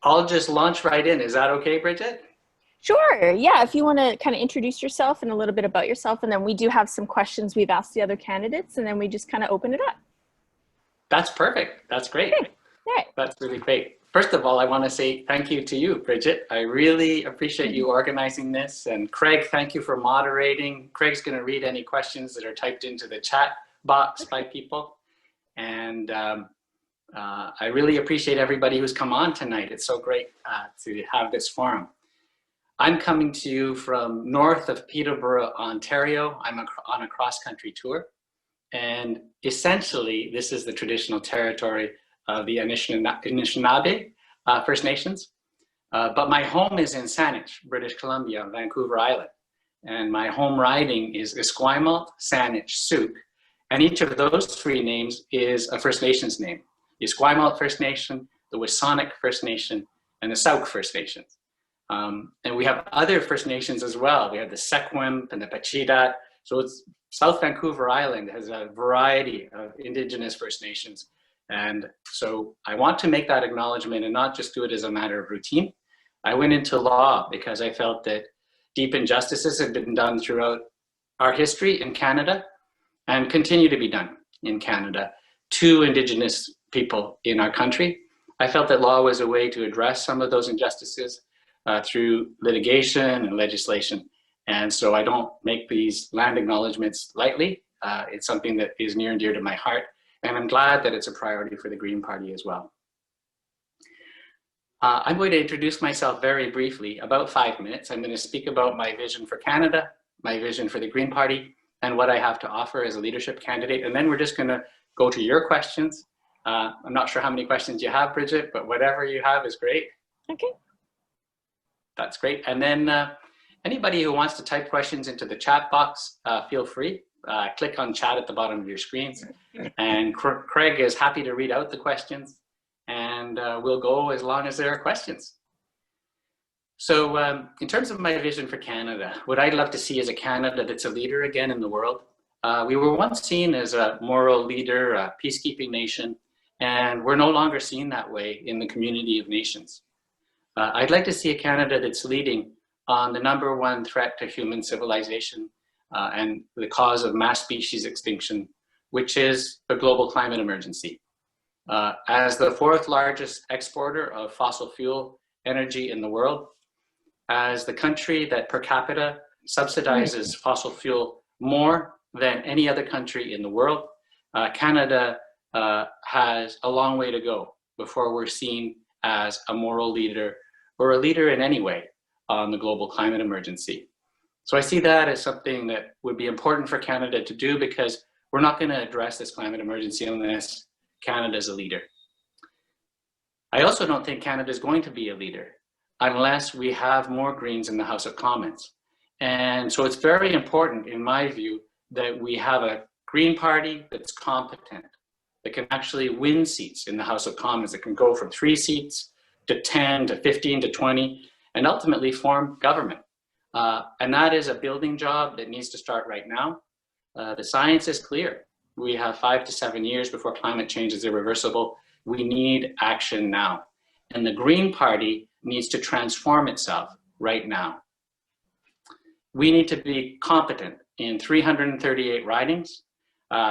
I'll just launch right in. Is that okay, Bridget? Sure. Yeah. If you want to kind of introduce yourself and a little bit about yourself, and then we do have some questions we've asked the other candidates, and then we just kind of open it up. That's perfect. That's great. Okay. All right. That's really great. First of all, I want to say thank you to you, Bridget. I really appreciate you organizing this. And Craig, thank you for moderating. Craig's going to read any questions that are typed into the chat box by people. And I really appreciate everybody who's come on tonight. It's so great to have this forum. I'm coming to you from north of Peterborough, Ontario. I'm on a cross-country tour. And essentially, this is the traditional territory of the Anishinaabe First Nations. But my home is in Saanich, British Columbia, Vancouver Island. And my home riding is Esquimalt, Saanich, Sooke. And each of those three names is a First Nations name. The Esquimalt First Nation, the Wisanic First Nation, and the Sauk First Nations. And we have other First Nations as well. We have the Sequim and the Pacheedaht. So it's South Vancouver Island has a variety of Indigenous First Nations. And so I want to make that acknowledgement and not just do it as a matter of routine. I went into law because I felt that deep injustices had been done throughout our history in Canada and continue to be done in Canada to Indigenous people in our country. I felt that law was a way to address some of those injustices through litigation and legislation. And so I don't make these land acknowledgements lightly. It's something that is near and dear to my heart. And I'm glad that it's a priority for the Green Party as well. I'm going to introduce myself very briefly, about 5 minutes. I'm going to speak about my vision for Canada, my vision for the Green Party, and what I have to offer as a leadership candidate. And then we're just going to go to your questions. I'm not sure how many questions you have, Bridget, but whatever you have is great. Okay. That's great. And then anybody who wants to type questions into the chat box, feel free. Click on chat at the bottom of your screens. And Craig is happy to read out the questions. And we'll go as long as there are questions. So in terms of my vision for Canada, what I'd love to see is a Canada that's a leader again in the world. We were once seen as a moral leader, a peacekeeping nation, and we're no longer seen that way in the community of nations. I'd like to see a Canada that's leading on the #1 threat to human civilization and the cause of mass species extinction, which is the global climate emergency. As the 4th largest exporter of fossil fuel energy in the world, as the country that per capita subsidizes fossil fuel more than any other country in the world, Canada has a long way to go before we're seen as a moral leader or a leader in any way on the global climate emergency. So I see that as something that would be important for Canada to do, because we're not going to address this climate emergency unless Canada is a leader. I also don't think Canada is going to be a leader unless we have more Greens in the House of Commons. And so it's very important, in my view, that we have a Green Party that's competent, that can actually win seats in the House of Commons, that can go from 3 seats to 10 to 15 to 20, and ultimately form government. And that is a building job that needs to start right now. The science is clear. We have 5 to 7 years before climate change is irreversible. We need action now. And the Green Party needs to transform itself right now. We need to be competent in 338 ridings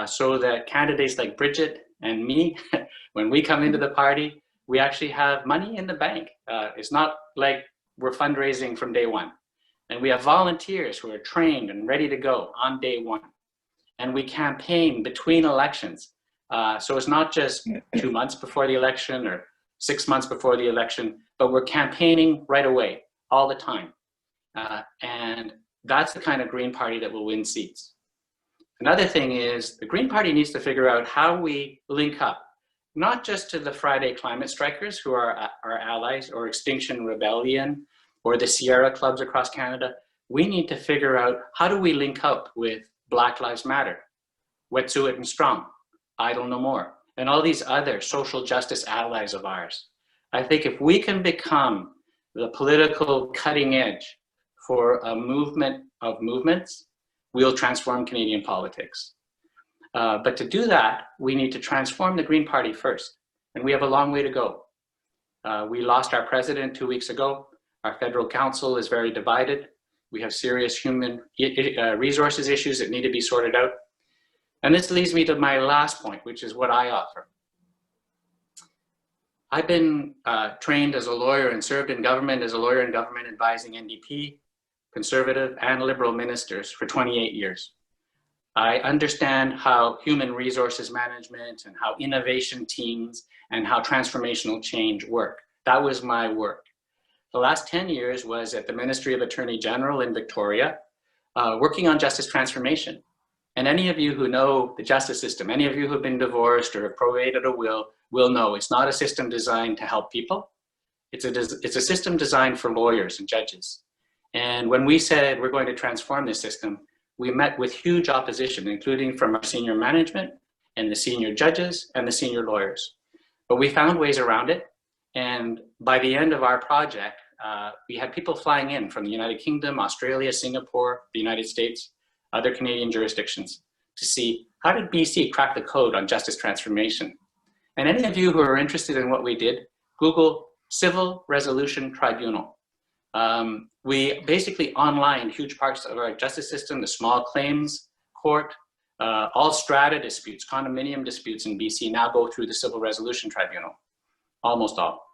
so that candidates like Bridget and me, when we come into the party, we actually have money in the bank. It's not like we're fundraising from day one. And we have volunteers who are trained and ready to go on day one. And we campaign between elections. So it's not just 2 months before the election or 6 months before the election, but we're campaigning right away, all the time. And that's the kind of Green Party that will win seats. Another thing is the Green Party needs to figure out how we link up, not just to the Friday climate strikers who are our allies, or Extinction Rebellion, or the Sierra clubs across Canada. We need to figure out, how do we link up with Black Lives Matter, Wet'suwet'en Strong, Idle No More, and all these other social justice allies of ours. I think if we can become the political cutting edge for a movement of movements, we'll transform Canadian politics. But to do that, we need to transform the Green Party first, and we have a long way to go. We lost our president 2 weeks ago. Our federal council is very divided. We have serious human resources issues that need to be sorted out. And this leads me to my last point, which is what I offer. I've been trained as a lawyer and served in government as a lawyer in government advising NDP, Conservative, and Liberal ministers for 28 years. I understand how human resources management and how innovation teams and how transformational change work. That was my work. The last 10 years was at the Ministry of Attorney General in Victoria, working on justice transformation. And any of you who know the justice system, any of you who have been divorced or have probated a will know it's not a system designed to help people. It's a system designed for lawyers and judges. And when we said we're going to transform this system, we met with huge opposition, including from our senior management and the senior judges and the senior lawyers. But we found ways around it. And by the end of our project, we had people flying in from the United Kingdom, Australia, Singapore, the United States, other Canadian jurisdictions to see how did BC crack the code on justice transformation. And any of you who are interested in what we did, Google Civil Resolution Tribunal. We basically online huge parts of our justice system, the small claims court, all strata disputes, condominium disputes in BC now go through the Civil Resolution Tribunal, almost all.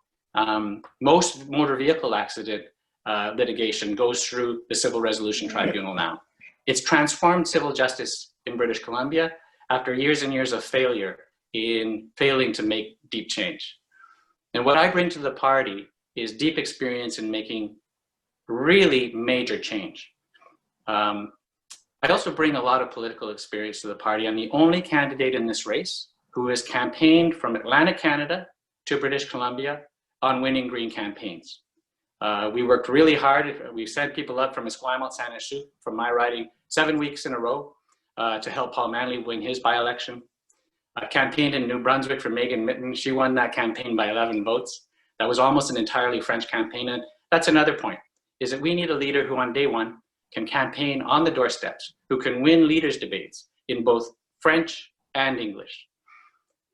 Most motor vehicle accident litigation goes through the Civil Resolution Tribunal now. It's transformed civil justice in British Columbia after years and years of failure in failing to make deep change. And what I bring to the party is deep experience in making really major change. I also bring a lot of political experience to the party. I'm the only candidate in this race who has campaigned from Atlantic Canada to British Columbia on winning Green campaigns. We worked really hard. We sent people up from Esquimalt, Saint-Achou, from my riding 7 weeks in a row to help Paul Manley win his by-election. I campaigned in New Brunswick for Megan Mitten. She won that campaign by 11 votes. That was almost an entirely French campaign. And that's another point, is that we need a leader who on day one can campaign on the doorsteps, who can win leaders' debates in both French and English.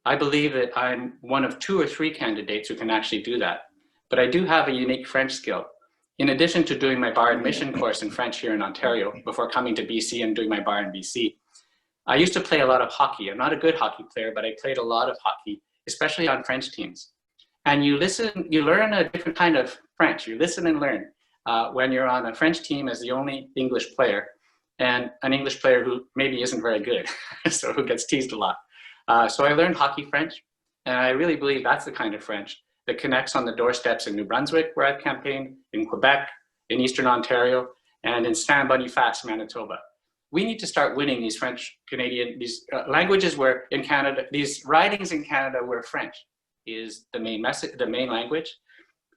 I believe that I'm one of 2 or 3 candidates who can actually do that. But I do have a unique French skill. In addition to doing my bar admission course in French here in Ontario, before coming to BC and doing my bar in BC, I used to play a lot of hockey. I'm not a good hockey player, but I played a lot of hockey, especially on French teams. And you listen, you learn a different kind of French. You listen and learn when you're on a French team as the only English player, and an English player who maybe isn't very good, so who gets teased a lot. So I learned hockey French, and I really believe that's the kind of French that connects on the doorsteps in New Brunswick, where I've campaigned, in Quebec, in Eastern Ontario, and in Saint Boniface, Manitoba. We need to start winning these French Canadian, these languages where in Canada, these ridings in Canada where French is the main message, the main language,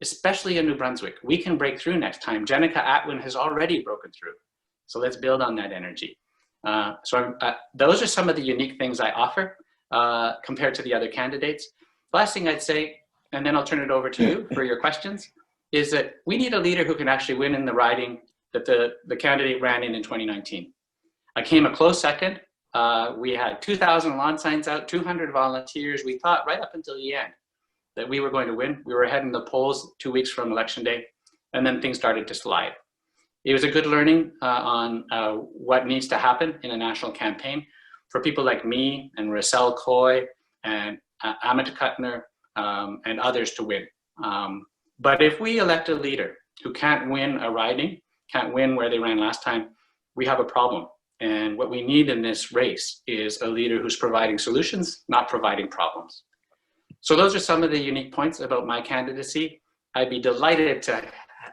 especially in New Brunswick. We can break through next time. Jenica Atwin has already broken through. So let's build on that energy. Those are some of the unique things I offer compared to the other candidates. Last thing I'd say, and then I'll turn it over to you for your questions, is that we need a leader who can actually win in the riding that the candidate ran in 2019. I came a close second. We had 2,000 lawn signs out, 200 volunteers. We thought right up until the end that we were going to win. We were ahead in the polls 2 weeks from election day, and then things started to slide. It was a good learning on what needs to happen in a national campaign for people like me and Russell Coy and Amit Kutner and others to win. But if we elect a leader who can't win a riding, can't win where they ran last time, we have a problem. And what we need in this race is a leader who's providing solutions, not providing problems. So those are some of the unique points about my candidacy. I'd be delighted to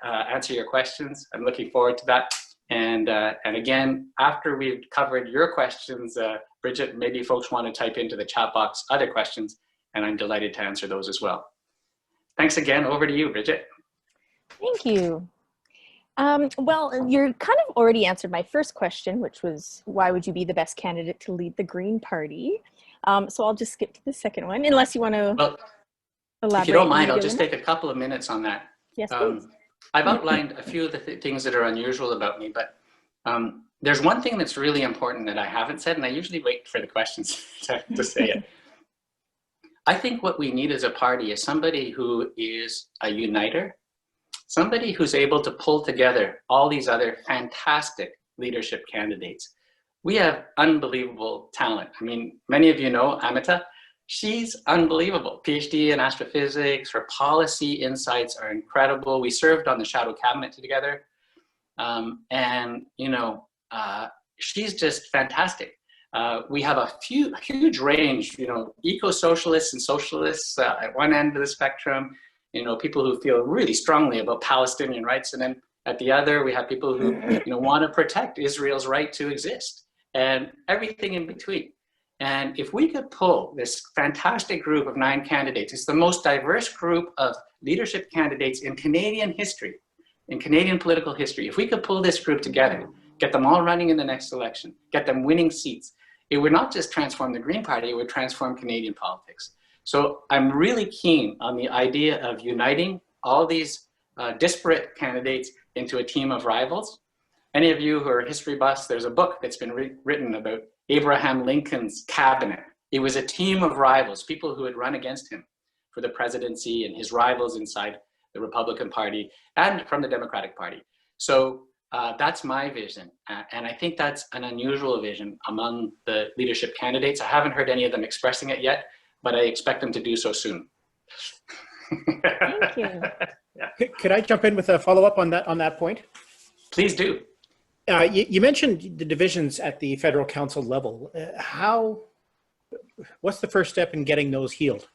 answer your questions. I'm looking forward to that. And again, after we've covered your questions, Bridget, maybe folks want to type into the chat box other questions, and I'm delighted to answer those as well. Thanks again. Over to you, Bridget. Thank you. Well, you're kind of already answered my first question, which was, why would you be the best candidate to lead the Green Party? So I'll just skip to the second one, unless you want to elaborate. If you don't mind, I'll just take a couple of minutes on that. Yes, please. I've outlined a few of the things that are unusual about me, but there's one thing that's really important that I haven't said, and I usually wait for the questions to say it. I think what we need as a party is somebody who is a uniter, somebody who's able to pull together all these other fantastic leadership candidates. We have unbelievable talent. I mean, many of you know Amita. She's unbelievable. PhD in astrophysics. Her policy insights are incredible. We served on the shadow cabinet together. She's just fantastic. We have a huge range, eco-socialists and socialists at one end of the spectrum, people who feel really strongly about Palestinian rights. And then at the other, we have people who, want to protect Israel's right to exist and everything in between. And if we could pull this fantastic group of 9 candidates, it's the most diverse group of leadership candidates in Canadian history, in Canadian political history. If we could pull this group together, get them all running in the next election, get them winning seats, it would not just transform the Green Party, it would transform Canadian politics. So I'm really keen on the idea of uniting all these disparate candidates into a team of rivals. Any of you who are history buffs, there's a book that's been written about Abraham Lincoln's cabinet. It was a team of rivals, people who had run against him for the presidency and his rivals inside the Republican Party and from the Democratic Party. So that's my vision. And I think that's an unusual vision among the leadership candidates. I haven't heard any of them expressing it yet, but I expect them to do so soon. Thank you. Yeah. Could I jump in with a follow-up on that point? Please do. You mentioned the divisions at the federal council level. What's the first step in getting those healed?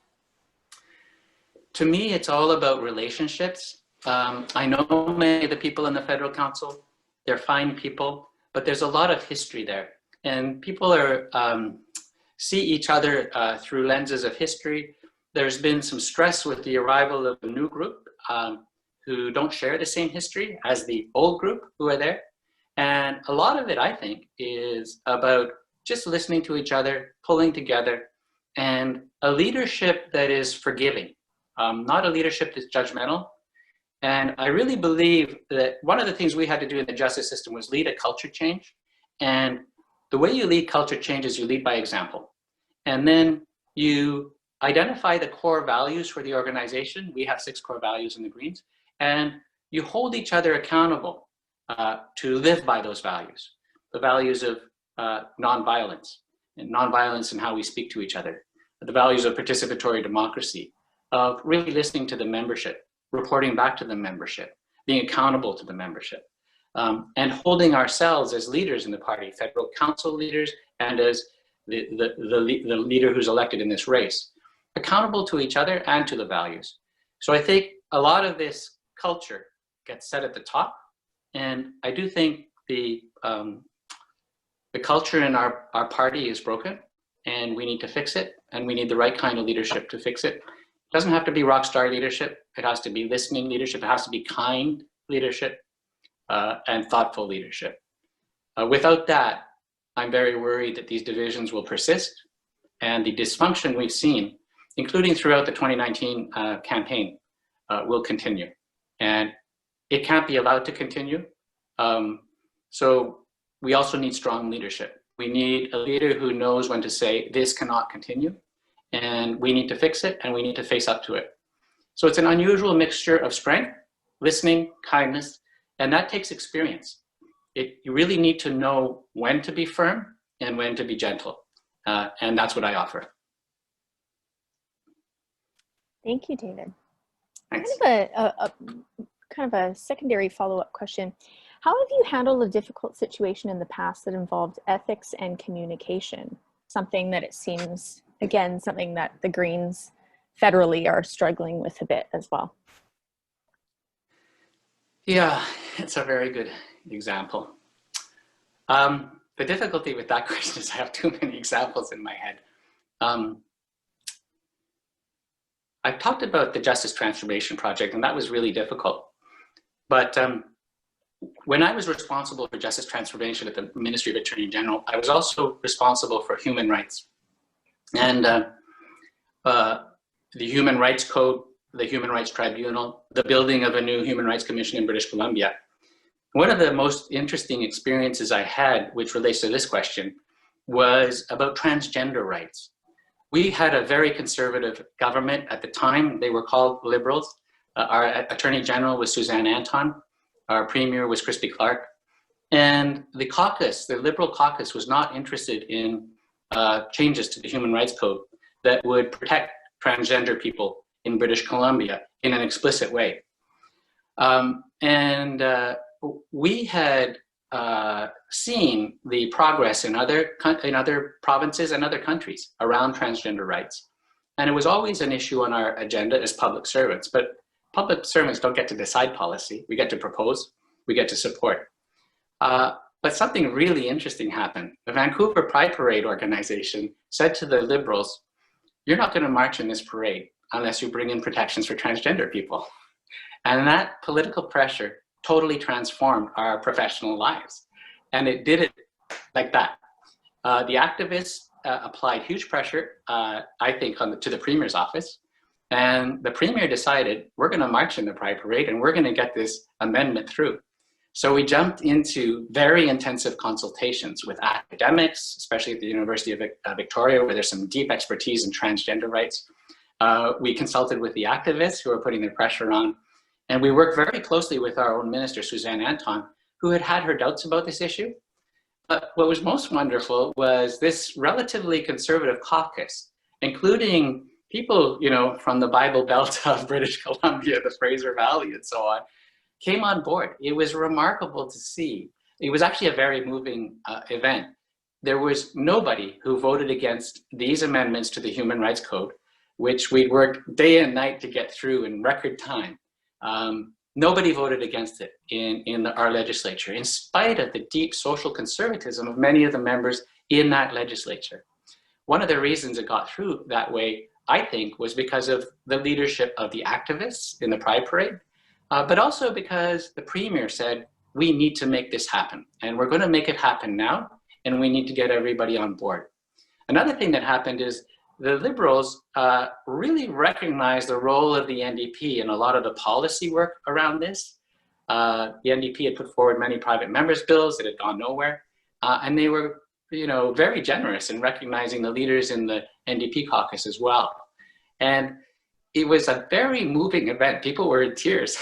To me, it's all about relationships. I know many of the people in the federal council. They're fine people, but there's a lot of history there. And people see each other through lenses of history. There's been some stress with the arrival of a new group who don't share the same history as the old group who are there. And a lot of it, I think, is about just listening to each other, pulling together, and a leadership that is forgiving, not a leadership that's judgmental. And I really believe that one of the things we had to do in the justice system was lead a culture change. And the way you lead culture change is you lead by example. And then you identify the core values for the organization. We have 6 core values in the Greens. And you hold each other accountable to live by those values. The values of nonviolence in how we speak to each other. The values of participatory democracy, of really listening to the membership, reporting back to the membership, being accountable to the membership, and holding ourselves as leaders in the party, federal council leaders, and as the leader who's elected in this race, accountable to each other and to the values. So I think a lot of this culture gets set at the top, and I do think the culture in our party is broken, and we need to fix it, and we need the right kind of leadership to fix it. It doesn't have to be rock star leadership. It has to be listening leadership. It has to be kind leadership and thoughtful leadership. Without that, I'm very worried that these divisions will persist, and the dysfunction we've seen, including throughout the 2019 campaign, will continue. And it can't be allowed to continue. So we also need strong leadership. We need a leader who knows when to say, this cannot continue, and we need to fix it, and we need to face up to it. So it's an unusual mixture of strength, listening, kindness, and that takes experience. You really need to know when to be firm and when to be gentle, and that's what I offer. Thank you, David. Thanks. Kind of a secondary follow-up question. How have you handled a difficult situation in the past that involved ethics and communication? Something that it seems, again, something that the Greens federally are struggling with a bit as well. Yeah, it's a very good example. The difficulty with that question is I have too many examples in my head. I've talked about the Justice Transformation Project, and that was really difficult. But when I was responsible for justice transformation at the Ministry of Attorney General, I was also responsible for human rights. And the Human Rights Code, the Human Rights Tribunal, the building of a new Human Rights Commission in British Columbia. One of the most interesting experiences I had, which relates to this question, was about transgender rights. We had a very conservative government at the time. They were called Liberals. Our Attorney General was Suzanne Anton. Our Premier was Christy Clark. And the caucus, the Liberal caucus, was not interested in changes to the Human Rights Code that would protect transgender people in British Columbia in an explicit way. We had seen the progress in other provinces and other countries around transgender rights. And it was always an issue on our agenda as public servants, but public servants don't get to decide policy. We get to propose, we get to support. But something really interesting happened. The Vancouver Pride Parade organization said to the Liberals, "You're not going to march in this parade unless you bring in protections for transgender people." And that political pressure totally transformed our professional lives. And it did it like that. The activists applied huge pressure, I think, to the Premier's office. And the Premier decided, we're going to march in the Pride Parade and we're going to get this amendment through. So we jumped into very intensive consultations with academics, especially at the University of Victoria, where there's some deep expertise in transgender rights. We consulted with the activists who are putting their pressure on. And we worked very closely with our own minister, Suzanne Anton, who had her doubts about this issue. But what was most wonderful was this relatively conservative caucus, including people, from the Bible Belt of British Columbia, the Fraser Valley, and so on, came on board. It was remarkable to see. It was actually a very moving event. There was nobody who voted against these amendments to the Human Rights Code, which we'd worked day and night to get through in record time. Nobody voted against it in our legislature, in spite of the deep social conservatism of many of the members in that legislature. One of the reasons it got through that way, I think, was because of the leadership of the activists in the Pride Parade, but also because the Premier said, we need to make this happen, and we're going to make it happen now, and we need to get everybody on board. Another thing that happened is the Liberals really recognized the role of the NDP in a lot of the policy work around this. The NDP had put forward many private members' bills that had gone nowhere, and they were, very generous in recognizing the leaders in the NDP caucus as well. And it was a very moving event. People were in tears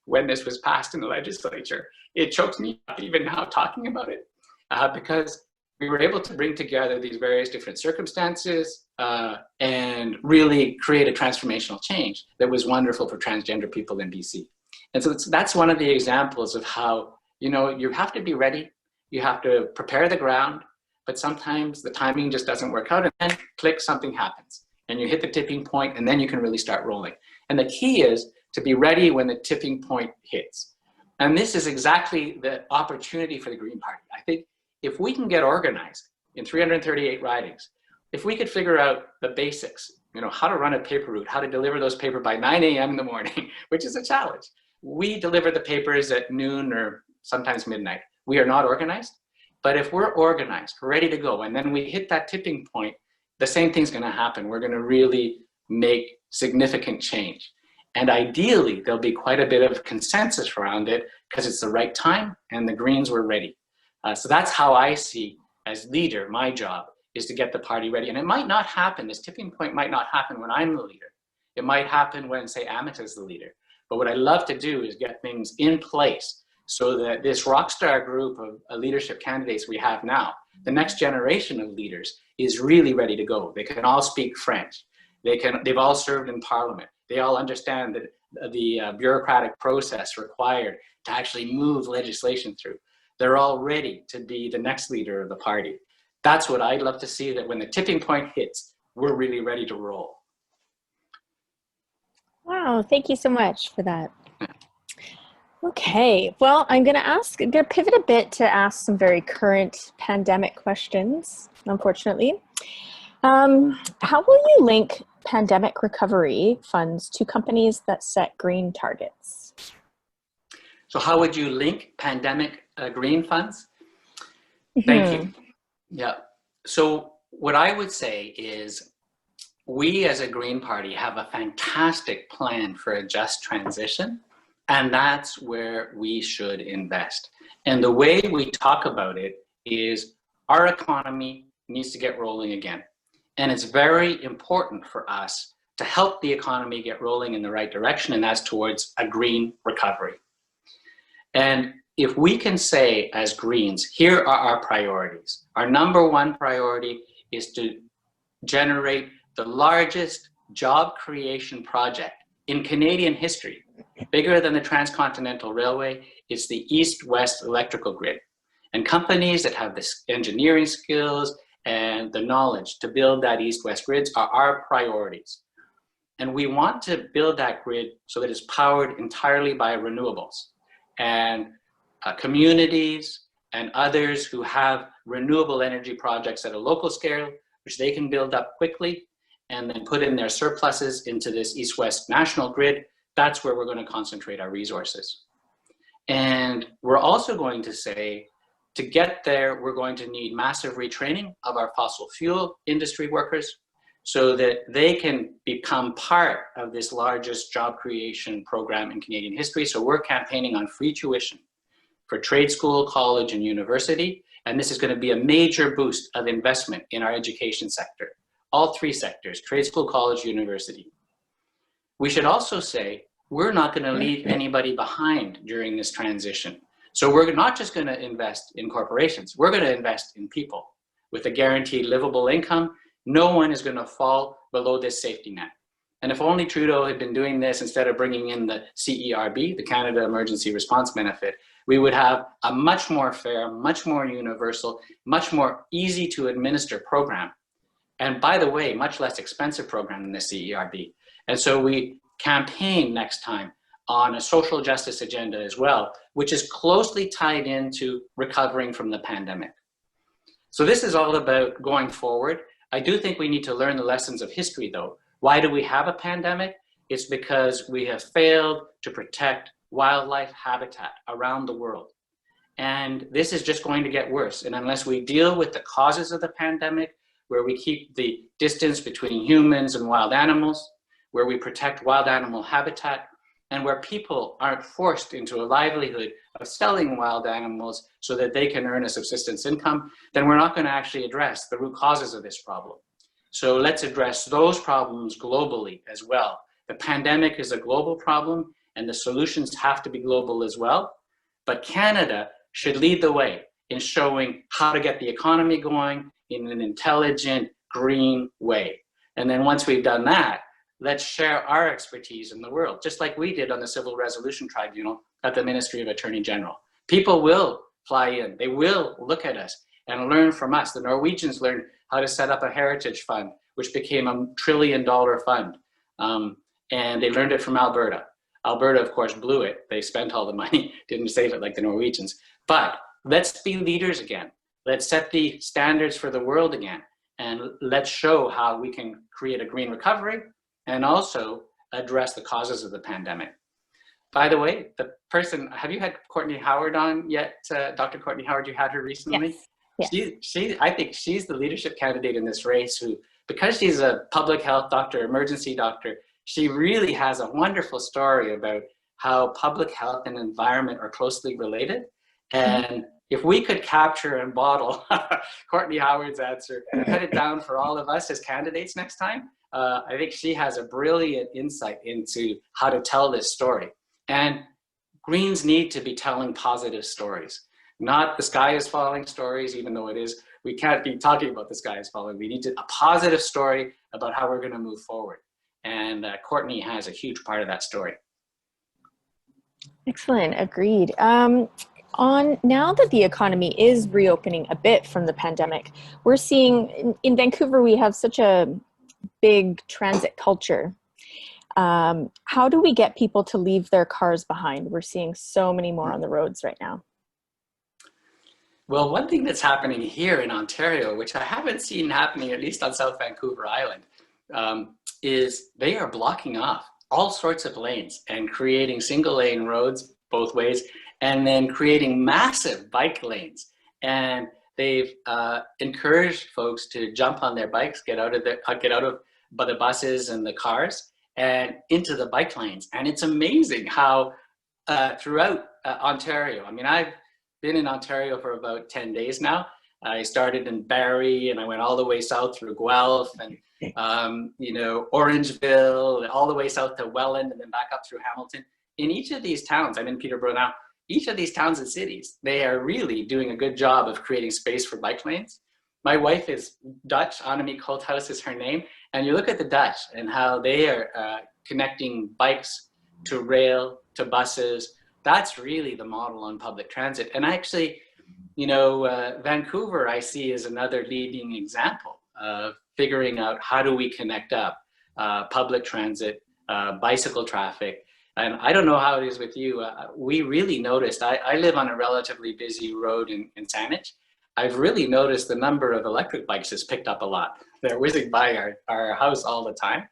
when this was passed in the legislature. It chokes me up even now talking about it, because we were able to bring together these various different circumstances and really create a transformational change that was wonderful for transgender people in BC. And so that's one of the examples of how, you have to be ready, you have to prepare the ground, but sometimes the timing just doesn't work out, and then click, something happens. And you hit the tipping point, and then you can really start rolling. And the key is to be ready when the tipping point hits. And this is exactly the opportunity for the Green Party. I think if we can get organized in 338 ridings, if we could figure out the basics, how to run a paper route, how to deliver those papers by 9 a.m. in the morning, which is a challenge. We deliver the papers at noon or sometimes midnight. We are not organized, but if we're organized, ready to go, and then we hit that tipping point, the same thing's going to happen. We're going to really make significant change. And ideally, there'll be quite a bit of consensus around it because it's the right time and the Greens were ready. So that's how I see, as leader, my job is to get the party ready. And it might not happen, this tipping point might not happen when I'm the leader. It might happen when, say, Amita's the leader. But what I love to do is get things in place so that this rock star group of leadership candidates we have now, the next generation of leaders, is really ready to go. They can all speak French. They've all served in Parliament. They all understand the bureaucratic process required to actually move legislation through. They're all ready to be the next leader of the party. That's what I'd love to see, that when the tipping point hits, we're really ready to roll. Wow, thank you so much for that. Okay, well, I'm going to pivot a bit to ask some very current pandemic questions, unfortunately. How will you link pandemic recovery funds to companies that set green targets? So how would you link pandemic green funds? Thank you. Yeah. So what I would say is we as a Green Party have a fantastic plan for a just transition, and that's where we should invest. And the way we talk about it is our economy needs to get rolling again. And it's very important for us to help the economy get rolling in the right direction, and that's towards a green recovery. And if we can say as Greens, here are our priorities. Our number one priority is to generate the largest job creation project in Canadian history, bigger than the Transcontinental Railway. It's the East-West electrical grid. And companies that have the engineering skills and the knowledge to build that East-West grids are our priorities. And we want to build that grid so that it's powered entirely by renewables. And communities and others who have renewable energy projects at a local scale, which they can build up quickly and then put in their surpluses into this East-West national grid, that's where we're going to concentrate our resources. And we're also going to say, to get there, we're going to need massive retraining of our fossil fuel industry workers so that they can become part of this largest job creation program in Canadian history. So we're campaigning on free tuition for trade school, college, and university. And this is going to be a major boost of investment in our education sector. All three sectors, trade school, college, university. We should also say, we're not going to leave anybody behind during this transition. So we're not just going to invest in corporations, we're going to invest in people. With a guaranteed livable income, no one is going to fall below this safety net. And if only Trudeau had been doing this instead of bringing in the CERB, the Canada Emergency Response Benefit, we would have a much more fair, much more universal, much more easy to administer program. And by the way, much less expensive program than the CERB. And so we campaign next time on a social justice agenda as well, which is closely tied into recovering from the pandemic. So this is all about going forward. I do think we need to learn the lessons of history though. Why do we have a pandemic? It's because we have failed to protect wildlife habitat around the world. And this is just going to get worse. And unless we deal with the causes of the pandemic, where we keep the distance between humans and wild animals, where we protect wild animal habitat, and where people aren't forced into a livelihood of selling wild animals so that they can earn a subsistence income, then we're not going to actually address the root causes of this problem. So let's address those problems globally as well. The pandemic is a global problem and the solutions have to be global as well. But Canada should lead the way in showing how to get the economy going in an intelligent, green way. And then once we've done that, let's share our expertise in the world, just like we did on the Civil Resolution Tribunal at the Ministry of Attorney General. People will fly in, they will look at us and learn from us. The Norwegians learned how to set up a heritage fund, which became a $1 trillion fund. And they learned it from Alberta. Alberta, of course, blew it. They spent all the money, didn't save it like the Norwegians. But let's be leaders again. Let's set the standards for the world again. And let's show how we can create a green recovery and also address the causes of the pandemic. By the way, the person, have you had Courtney Howard on yet? Dr. Courtney Howard, you had her recently? Yes. I think she's the leadership candidate in this race who, because she's a public health doctor, emergency doctor, she really has a wonderful story about how public health and environment are closely related. And if we could capture and bottle Courtney Howard's answer and cut it down for all of us as candidates next time, I think she has a brilliant insight into how to tell this story. And Greens need to be telling positive stories, not the sky is falling stories, even though it is. We can't be talking about the sky is falling. We need a positive story about how we're going to move forward. And Courtney has a huge part of that story. Excellent, agreed. On now that the economy is reopening a bit from the pandemic, we're seeing in Vancouver, we have such a big transit culture. How do we get people to leave their cars behind? We're seeing so many more on the roads right now. Well, one thing that's happening here in Ontario, which I haven't seen happening at least on South Vancouver Island, is they are blocking off all sorts of lanes and creating single lane roads both ways, and then creating massive bike lanes. And they've encouraged folks to jump on their bikes, get out of the buses and the cars and into the bike lanes. And it's amazing how throughout Ontario, I mean, I've been in Ontario for about 10 days now. I started in Barrie and I went all the way south through Guelph and, you know, Orangeville, all the way south to Welland and then back up through Hamilton. In each of these towns, I'm in Peterborough now, each of these towns and cities, they are really doing a good job of creating space for bike lanes. My wife is Dutch, Annemiek Holthuis is her name, and you look at the Dutch and how they are connecting bikes to rail, to buses. That's really the model on public transit. And actually, you know, Vancouver I see as another leading example of figuring out how do we connect up public transit, bicycle traffic. And I don't know how it is with you. We really noticed, I live on a relatively busy road in Saanich. I've really noticed the number of electric bikes has picked up a lot. They're whizzing by our house all the time.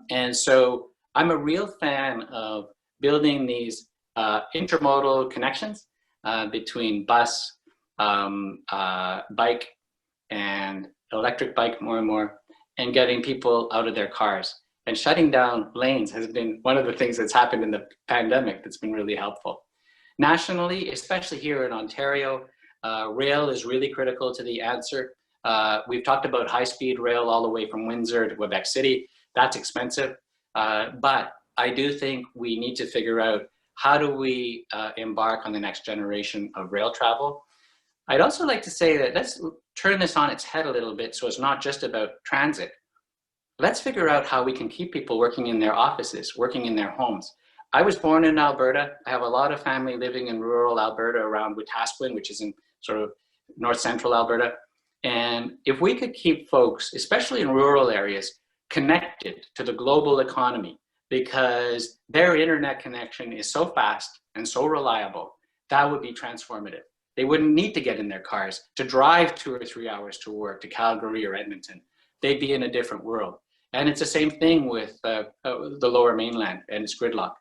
And so I'm a real fan of building these intermodal connections between bus, bike, and electric bike more and more, and getting people out of their cars. And shutting down lanes has been one of the things that's happened in the pandemic that's been really helpful. Nationally, especially here in Ontario, rail is really critical to the answer. We've talked about high-speed rail all the way from Windsor to Quebec City. That's expensive, but I do think we need to figure out how do we embark on the next generation of rail travel. I'd also like to say that let's turn this on its head a little bit so it's not just about transit. Let's figure out how we can keep people working in their offices, working in their homes. I was born in Alberta. I have a lot of family living in rural Alberta around Wetaskiwin, which is in sort of north central Alberta. And if we could keep folks, especially in rural areas, connected to the global economy, because their internet connection is so fast and so reliable, that would be transformative. They wouldn't need to get in their cars to drive 2 or 3 hours to work, to Calgary or Edmonton. They'd be in a different world. And it's the same thing with the Lower Mainland and its gridlock.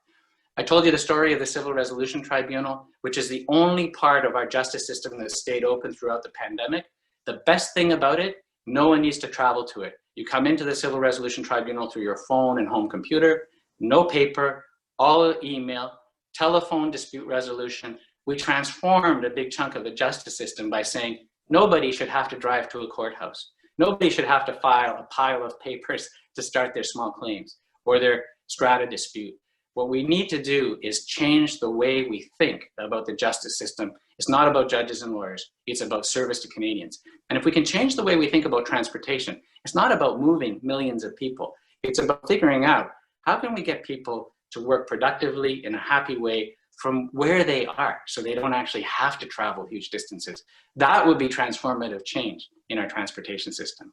I told you the story of the Civil Resolution Tribunal, which is the only part of our justice system that stayed open throughout the pandemic. The best thing about it, no one needs to travel to it. You come into the Civil Resolution Tribunal through your phone and home computer, no paper, all email, telephone dispute resolution. We transformed a big chunk of the justice system by saying nobody should have to drive to a courthouse. Nobody should have to file a pile of papers to start their small claims or their strata dispute. What we need to do is change the way we think about the justice system. It's not about judges and lawyers. It's about service to Canadians. And if we can change the way we think about transportation, it's not about moving millions of people. It's about figuring out how can we get people to work productively in a happy way from where they are so they don't actually have to travel huge distances. That would be transformative change in our transportation system.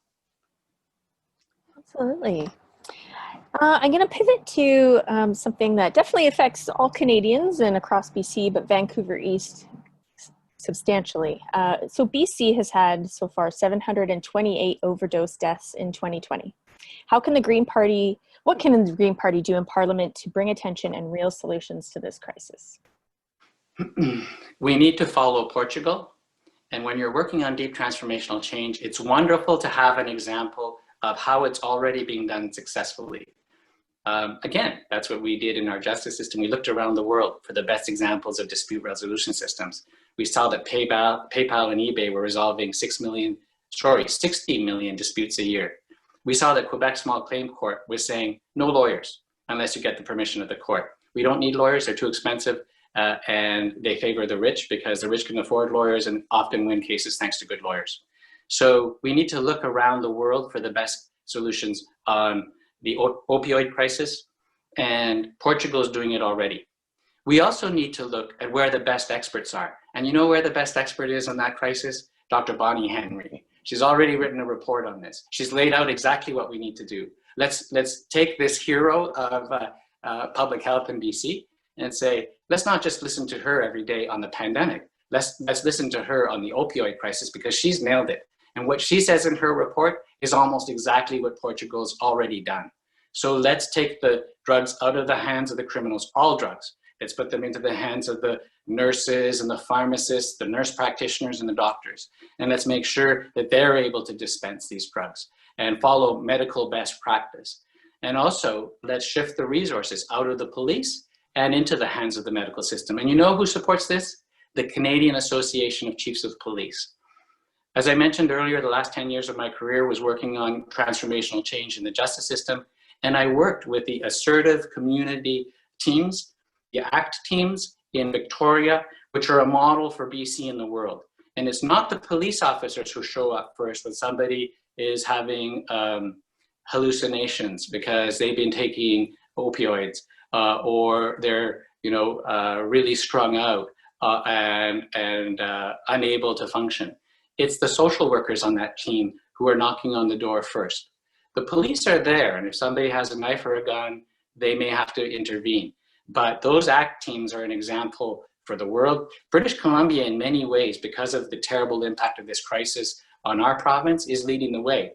Absolutely. I'm going to pivot to something that definitely affects all Canadians and across BC, but Vancouver East substantially. So BC has had so far 728 overdose deaths in 2020. What can the Green Party do in Parliament to bring attention and real solutions to this crisis? We need to follow Portugal. And when you're working on deep transformational change, it's wonderful to have an example of how it's already being done successfully. Again, that's what we did in our justice system. We looked around the world for the best examples of dispute resolution systems. We saw that PayPal and eBay were resolving 60 million disputes a year. We saw that Quebec Small Claim Court was saying no lawyers unless you get the permission of the court. We don't need lawyers, they're too expensive, and they favor the rich because the rich can afford lawyers and often win cases thanks to good lawyers. So we need to look around the world for the best solutions on the opioid crisis, and Portugal is doing it already. We also need to look at where the best experts are. And you know where the best expert is on that crisis? Dr. Bonnie Henry. She's already written a report on this. She's laid out exactly what we need to do. Let's take this hero of public health in BC and say, let's not just listen to her every day on the pandemic. Let's listen to her on the opioid crisis because she's nailed it. And what she says in her report is almost exactly what Portugal's already done. So let's take the drugs out of the hands of the criminals, all drugs. Let's put them into the hands of the nurses and the pharmacists, the nurse practitioners and the doctors. And let's make sure that they're able to dispense these drugs and follow medical best practice. And also, let's shift the resources out of the police and into the hands of the medical system. And you know who supports this? The Canadian Association of Chiefs of Police. As I mentioned earlier, the last 10 years of my career was working on transformational change in the justice system. And I worked with the assertive community teams, the ACT teams in Victoria, which are a model for BC in the world. And it's not the police officers who show up first when somebody is having hallucinations because they've been taking opioids or they're really strung out and unable to function. It's the social workers on that team who are knocking on the door first. The police are there, and if somebody has a knife or a gun, they may have to intervene. But those ACT teams are an example for the world. British Columbia, in many ways, because of the terrible impact of this crisis on our province, is leading the way.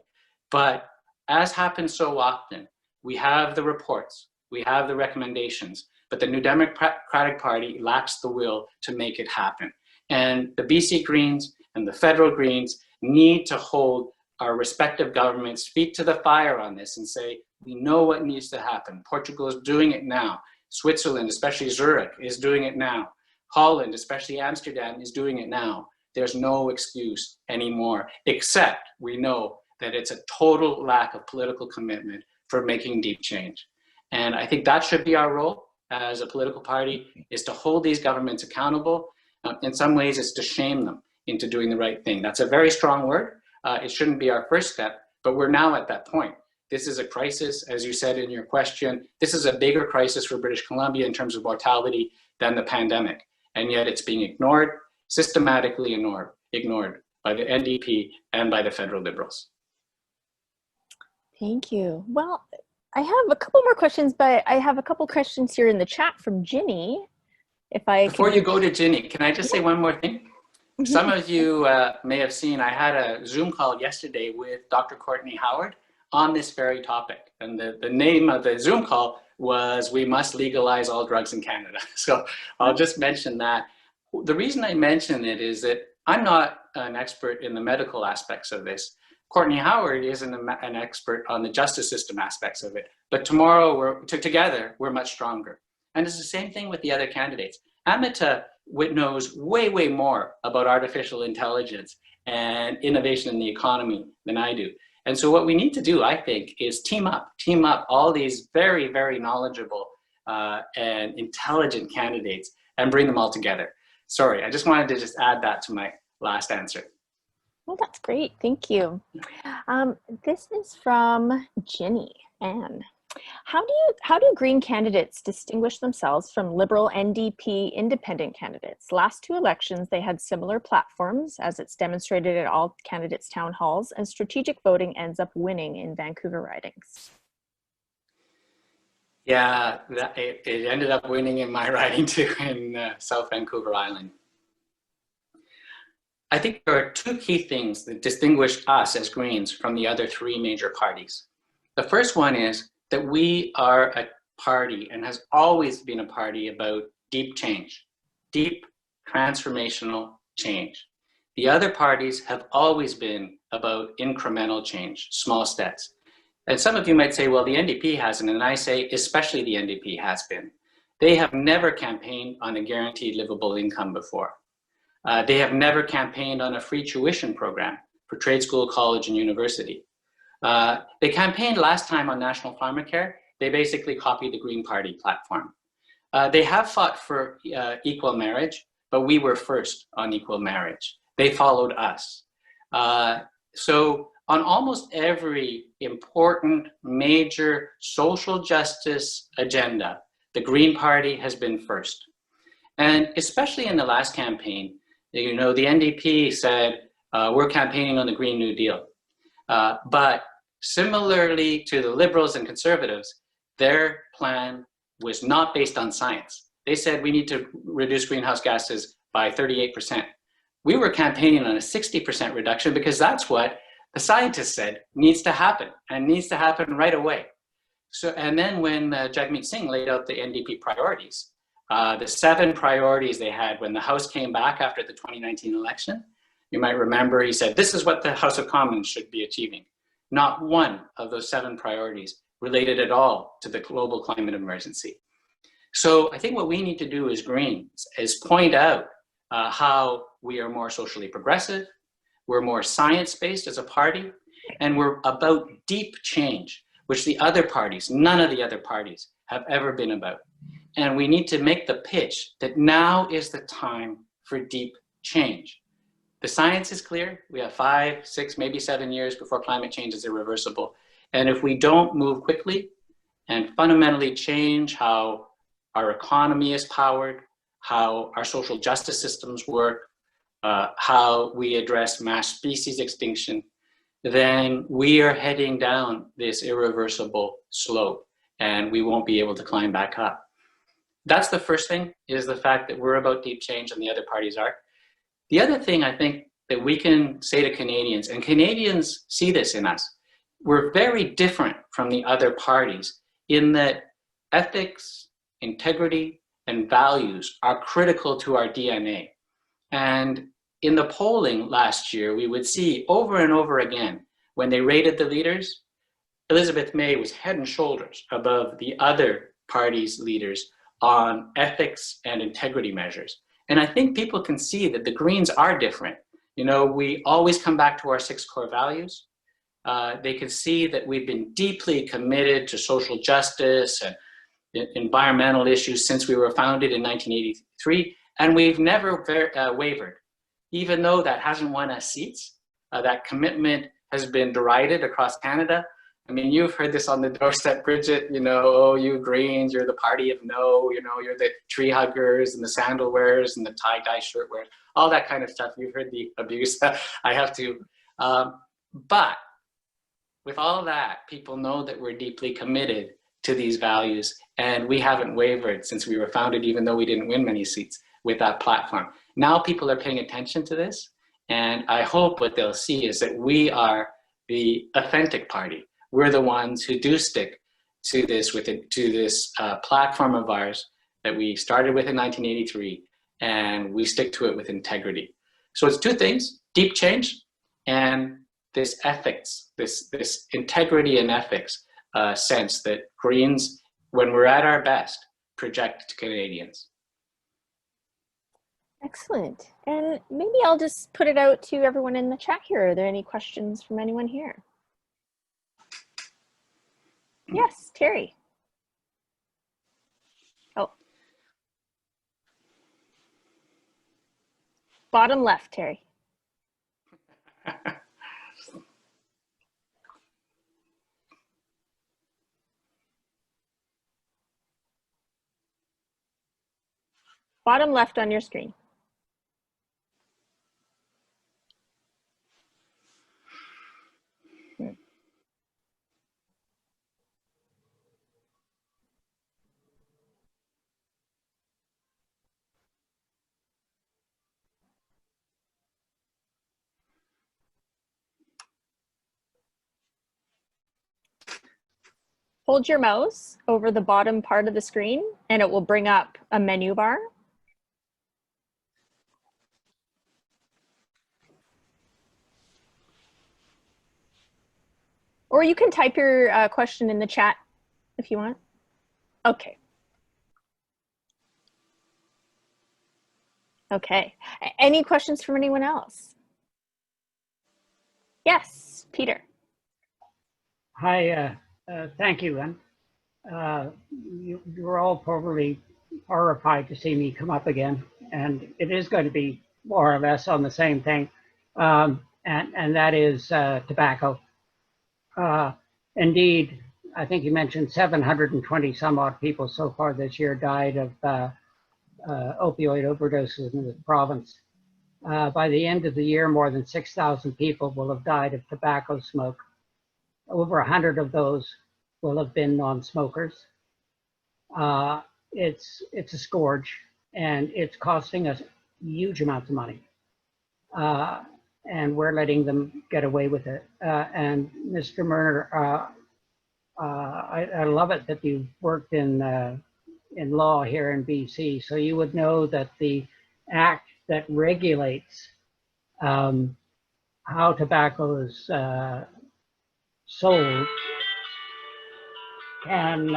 But as happens so often, we have the reports, we have the recommendations, but the New Democratic Party lacks the will to make it happen. And the BC Greens and the federal Greens need to hold our respective governments' feet to the fire on this and say, we know what needs to happen. Portugal is doing it now. Switzerland, especially Zurich, is doing it now. Holland, especially Amsterdam, is doing it now. There's no excuse anymore, except we know that it's a total lack of political commitment for making deep change. And I think that should be our role as a political party, is to hold these governments accountable. In some ways, it's to shame them into doing the right thing. That's a very strong word. It shouldn't be our first step, but we're now at that point. This is a crisis, as you said in your question. This is a bigger crisis for British Columbia in terms of mortality than the pandemic. And yet it's being ignored, systematically ignored by the NDP and by the federal Liberals. Thank you. Well, I have a couple more questions, but I have a couple questions here in the chat from Ginny. Before you go to Ginny, can I just say one more thing? Some of you may have seen, I had a Zoom call yesterday with Dr. Courtney Howard on this very topic. And the name of the Zoom call was, "We must legalize all drugs in Canada." So I'll just mention that. The reason I mention it is that I'm not an expert in the medical aspects of this. Courtney Howard isn't an expert on the justice system aspects of it. But tomorrow, together, we're much stronger. And it's the same thing with the other candidates. Amita knows way, way more about artificial intelligence and innovation in the economy than I do. And so what we need to do, I think, is team up all these very, very knowledgeable and intelligent candidates and bring them all together. Sorry, I just wanted to just add that to my last answer. Well, that's great. Thank you. This is from Ginny Ann. How do Green candidates distinguish themselves from Liberal NDP independent candidates? Last two elections, they had similar platforms, as it's demonstrated at all candidates' town halls, and strategic voting ends up winning in Vancouver ridings. Yeah, it ended up winning in my riding too, in South Vancouver Island. I think there are two key things that distinguish us as Greens from the other three major parties. The first one is that we are a party, and has always been a party, about deep change, deep transformational change. The other parties have always been about incremental change, small steps. And some of you might say, well, the NDP hasn't, and I say, especially the NDP has been. They have never campaigned on a guaranteed livable income before. They have never campaigned on a free tuition program for trade school, college, and university. They campaigned last time on National Pharmacare. They basically copied the Green Party platform. They have fought for equal marriage, but we were first on equal marriage. They followed us. So on almost every important major social justice agenda, the Green Party has been first. And especially in the last campaign, you know, the NDP said, we're campaigning on the Green New Deal. But similarly to the Liberals and Conservatives, their plan was not based on science. They said we need to reduce greenhouse gases by 38%. We were campaigning on a 60% reduction because that's what the scientists said needs to happen, and needs to happen right away. So, and then when Jagmeet Singh laid out the NDP priorities, the 7 priorities they had when the House came back after the 2019 election, you might remember he said, this is what the House of Commons should be achieving. Not one of those 7 priorities related at all to the global climate emergency. So I think what we need to do as Greens is point out how we are more socially progressive, we're more science-based as a party, and we're about deep change, which the other parties, none of the other parties, have ever been about. And we need to make the pitch that now is the time for deep change. The science is clear. We have 5, 6, maybe 7 years before climate change is irreversible. And if we don't move quickly and fundamentally change how our economy is powered, how our social justice systems work, how we address mass species extinction, then we are heading down this irreversible slope and we won't be able to climb back up. That's the first thing, is the fact that we're about deep change and the other parties are. The other thing I think that we can say to Canadians, and Canadians see this in us, we're very different from the other parties in that ethics, integrity, and values are critical to our DNA. And in the polling last year, we would see over and over again, when they rated the leaders, Elizabeth May was head and shoulders above the other parties' leaders on ethics and integrity measures. And I think people can see that the Greens are different. You know, we always come back to our 6 core values. They can see that we've been deeply committed to social justice and environmental issues since we were founded in 1983, and we've never wavered. Even though that hasn't won us seats, that commitment has been derided across Canada. I mean, you've heard this on the doorstep, Bridget, you know, oh, you Greens, you're the party of no, you know, you're the tree huggers and the sandal wearers and the tie-dye shirt wearers, all that kind of stuff. You've heard the abuse. I have to. But with all that, people know that we're deeply committed to these values, and we haven't wavered since we were founded, even though we didn't win many seats with that platform. Now people are paying attention to this, and I hope what they'll see is that we are the authentic party. We're the ones who do stick to this platform of ours that we started with in 1983, and we stick to it with integrity. So it's 2 things: deep change and this ethics, this integrity and ethics sense that Greens, when we're at our best, project to Canadians. Excellent. And maybe I'll just put it out to everyone in the chat here. Are there any questions from anyone here? Yes, Terry. Oh. Bottom left, Terry. Bottom left on your screen. Hold your mouse over the bottom part of the screen and it will bring up a menu bar. Or you can type your question in the chat if you want. Okay. Okay. Any questions from anyone else? Yes, Peter. Hi, thank you. And you're all probably horrified to see me come up again. And it is going to be more or less on the same thing. And that is tobacco. Indeed, I think you mentioned 720 some odd people so far this year died of opioid overdoses in the province. By the end of the year, more than 6,000 people will have died of tobacco smoke. Over 100 of those will have been non-smokers. It's a scourge, and it's costing us huge amounts of money. And we're letting them get away with it. And Mr. Merner, I love it that you've worked in law here in BC, so you would know that the act that regulates how tobacco is sold can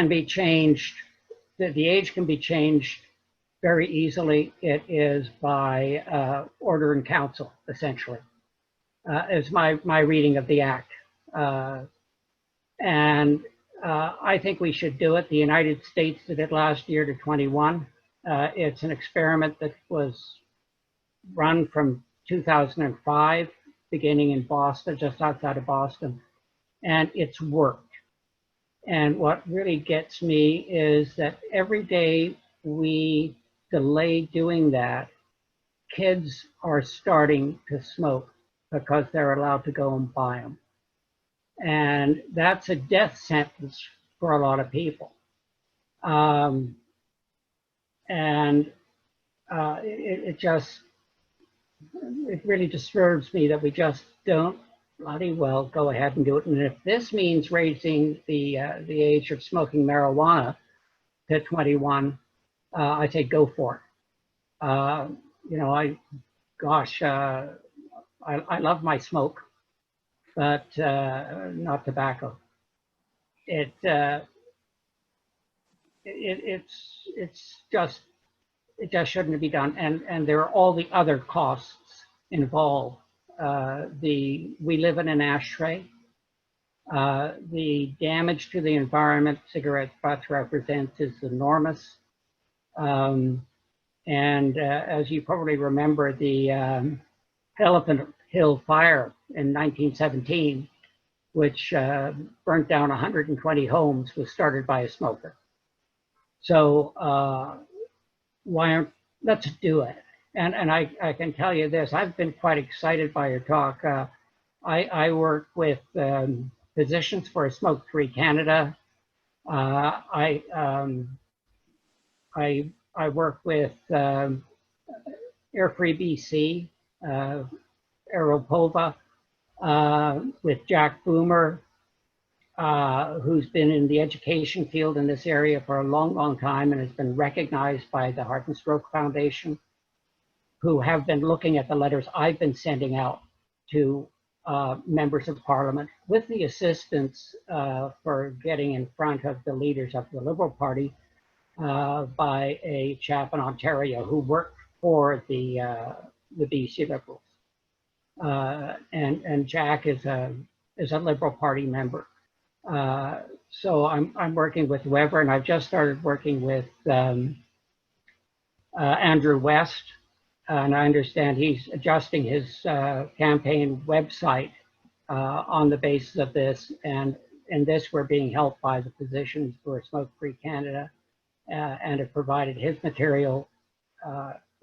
be changed. The age can be changed very easily. It is by order in council, essentially. Is my reading of the act. And I think we should do it. The United States did it last year to 21. It's an experiment that was run from 2005, beginning in Boston, just outside of Boston, and it's worked. And what really gets me is that every day we delay doing that, kids are starting to smoke because they're allowed to go and buy them. And that's a death sentence for a lot of people. It really disturbs me that we just don't bloody well go ahead and do it. And if this means raising the age of smoking marijuana to 21, I say go for it. You know, I love my smoke, but not tobacco. It just shouldn't be done. And there are all the other costs involved. We live in an ashtray. The damage to the environment cigarette butts represents is enormous. As you probably remember, the Elephant Hill fire in 1917, which burnt down 120 homes, was started by a smoker. So let's do it. And I can tell you this, I've been quite excited by your talk. I work with Physicians for a Smoke-Free Canada. I work with Air Free BC, Aeropova, with Jack Boomer, who's been in the education field in this area for a long, long time and has been recognized by the Heart and Stroke Foundation, who have been looking at the letters I've been sending out to members of Parliament with the assistance for getting in front of the leaders of the Liberal Party by a chap in Ontario who worked for the BC Liberals. And Jack is a Liberal Party member. So I'm working with whoever, and I've just started working with Andrew West, and I understand he's adjusting his campaign website on the basis of this. And in this, we're being helped by the Physicians for Smoke-Free Canada, and have provided his material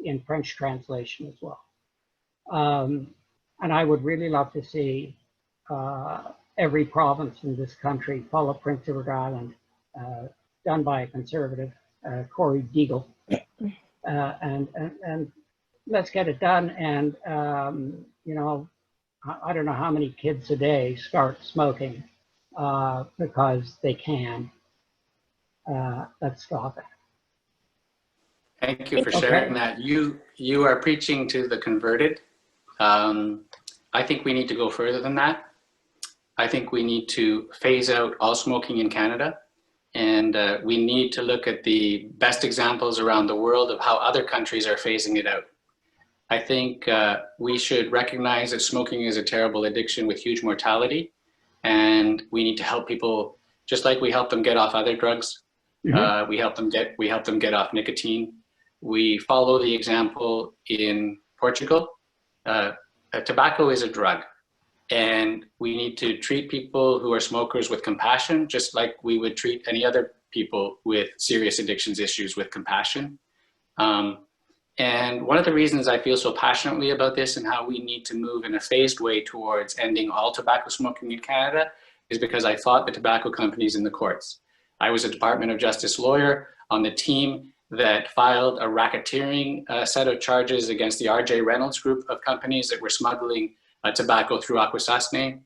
in French translation as well. And I would really love to see every province in this country follow Prince Edward Island, done by a conservative, Corey Deagle, and let's get it done. And you know, I don't know how many kids a day start smoking because they can. Let's stop it. Thank you for sharing that. You are preaching to the converted. I think we need to go further than that. I think we need to phase out all smoking in Canada, and we need to look at the best examples around the world of how other countries are phasing it out. I think we should recognize that smoking is a terrible addiction with huge mortality, and we need to help people just like we help them get off other drugs. Mm-hmm. We help them get off nicotine. We follow the example in Portugal. Tobacco is a drug, and we need to treat people who are smokers with compassion, just like we would treat any other people with serious addictions issues with compassion. And one of the reasons I feel so passionately about this and how we need to move in a phased way towards ending all tobacco smoking in Canada is because I fought the tobacco companies in the courts. I was a Department of Justice lawyer on the team that filed a racketeering set of charges against the R.J. Reynolds group of companies that were smuggling tobacco through Akwesasne.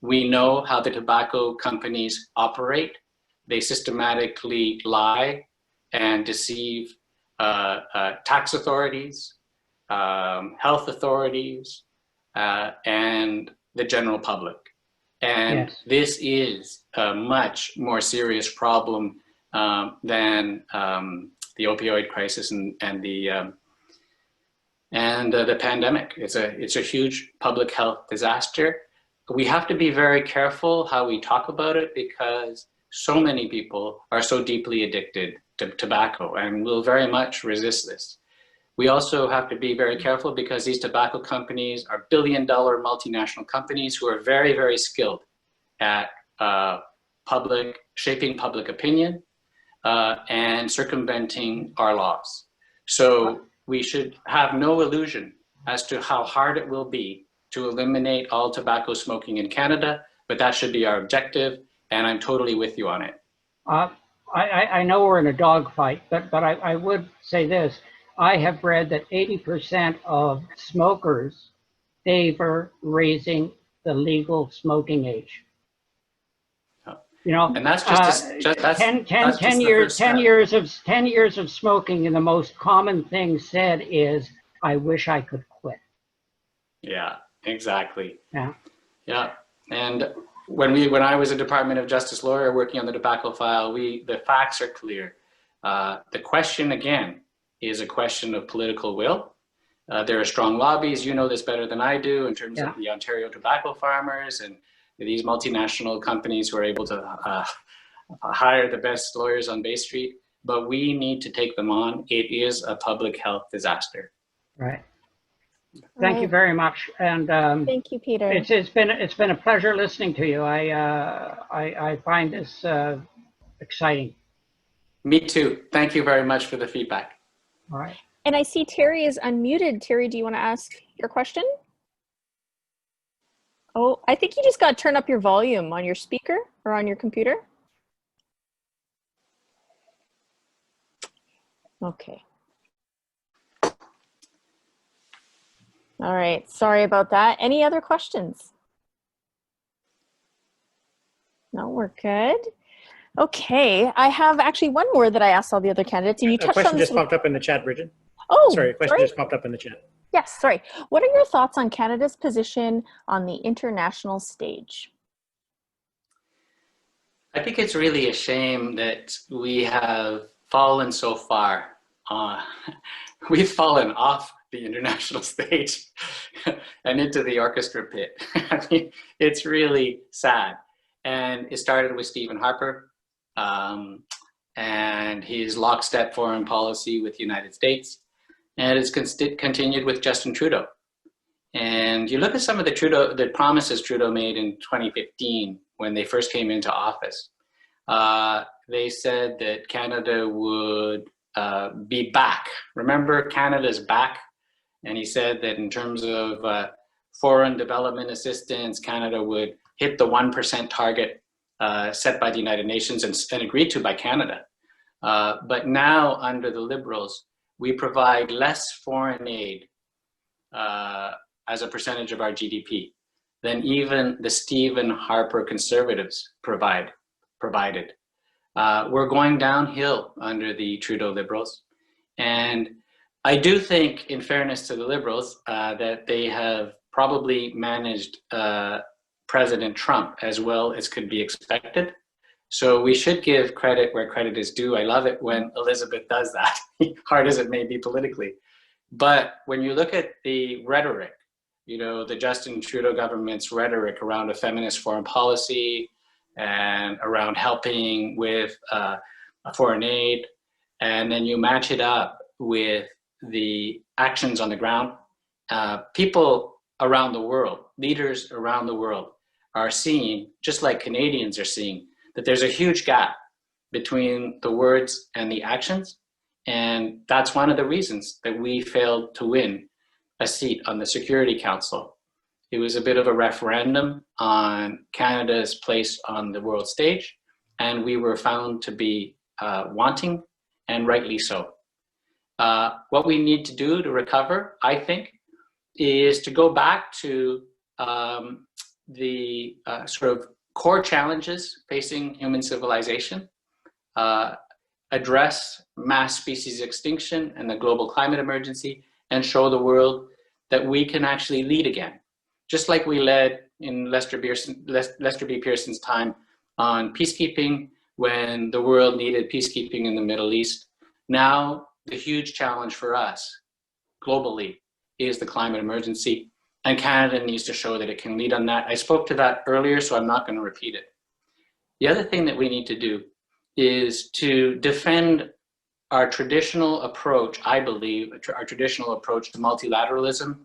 We know how the tobacco companies operate. They systematically lie and deceive tax authorities, health authorities, and the general public. And yes, this is a much more serious problem than the opioid crisis and the pandemic. It's a huge public health disaster. We have to be very careful how we talk about it because so many people are so deeply addicted to tobacco and will very much resist this. We also have to be very careful because these tobacco companies are billion-dollar multinational companies who are very, very skilled at shaping public opinion and circumventing our laws. So we should have no illusion as to how hard it will be to eliminate all tobacco smoking in Canada, but that should be our objective, and I'm totally with you on it. I know we're in a dogfight, but I would say this. I have read that 80% of smokers favor raising the legal smoking age. You know, and that's just 10 years of smoking, and the most common thing said is, "I wish I could quit." Yeah, exactly. Yeah. Yeah, and when I was a Department of Justice lawyer working on the tobacco file, the facts are clear. The question again is a question of political will. There are strong lobbies. You know this better than I do in terms of the Ontario tobacco farmers and these multinational companies who are able to hire the best lawyers on Bay Street. But we need to take them on. It is a public health disaster. Right. Thank you very much. And thank you, Peter. It's been a pleasure listening to you. I find this exciting. Me too. Thank you very much for the feedback. All right. And I see Terry is unmuted. Terry, do you want to ask your question? Oh, I think you just got to turn up your volume on your speaker or on your computer. Okay. All right, sorry about that. Any other questions? No, we're good. Okay, I have actually one more that I asked all the other candidates, and you touched on this. A question just popped up in the chat, Bridget. Oh, sorry, a question just popped up in the chat. Yes, sorry. What are your thoughts on Canada's position on the international stage? I think it's really a shame that we have fallen so far. We've fallen off the international stage and into the orchestra pit. I mean, it's really sad. And it started with Stephen Harper and his lockstep foreign policy with the United States. And it's continued with Justin Trudeau. And you look at some of the promises Trudeau made in 2015 when they first came into office. They said that Canada would be back. Remember, Canada's back. And he said that in terms of foreign development assistance, Canada would hit the 1% target set by the United Nations and agreed to by Canada. But now under the Liberals, we provide less foreign aid as a percentage of our GDP than even the Stephen Harper Conservatives provided. We're going downhill under the Trudeau Liberals. And I do think, in fairness to the Liberals, that they have probably managed President Trump as well as could be expected. So we should give credit where credit is due. I love it when Elizabeth does that, hard as it may be politically. But when you look at the rhetoric, you know, the Justin Trudeau government's rhetoric around a feminist foreign policy and around helping with foreign aid, and then you match it up with the actions on the ground, people around the world, leaders around the world are seeing, just like Canadians are seeing, that there's a huge gap between the words and the actions. And that's one of the reasons that we failed to win a seat on the Security Council. It was a bit of a referendum on Canada's place on the world stage, and we were found to be wanting, and rightly so. What we need to do to recover, I think, is to go back to the sort of core challenges facing human civilization, address mass species extinction and the global climate emergency, and show the world that we can actually lead again. Just like we led in Lester B. Pearson's time on peacekeeping when the world needed peacekeeping in the Middle East. Now, the huge challenge for us globally is the climate emergency, and Canada needs to show that it can lead on that. I spoke to that earlier, so I'm not going to repeat it. The other thing that we need to do is to defend our traditional approach, I believe, our traditional approach to multilateralism,